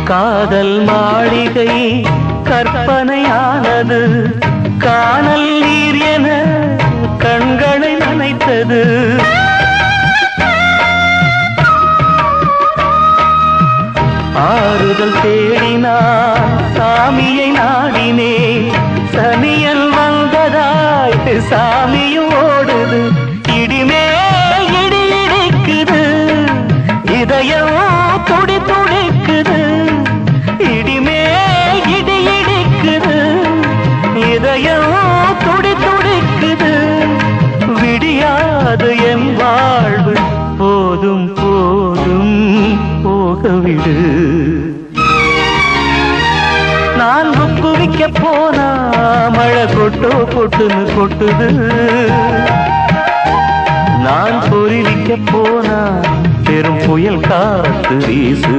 காதல் மாளிகை கற்பனையானது, காணல் நீர் என கண்களை நனைத்தது. ஆறுதல் தேடினான் சாமியை நாடினே, சனியல் வந்ததாய் சாமியும் ஓடுது. இடிமே இடி இடிக்குது, இதயம் துடி துடிக்குது. இடிமே இடி இடிக்குது, இதயம் துடி துடிக்குது. விடியாது என் வாழ்வு, போதும் போதும் போகவிடு. நான் குவிக்க போனா மழை கொட்டோ கொட்டுன்னு கொட்டுது. நான் பொறிவிக்க போனா பெரும் புயல் காத்து வீசு.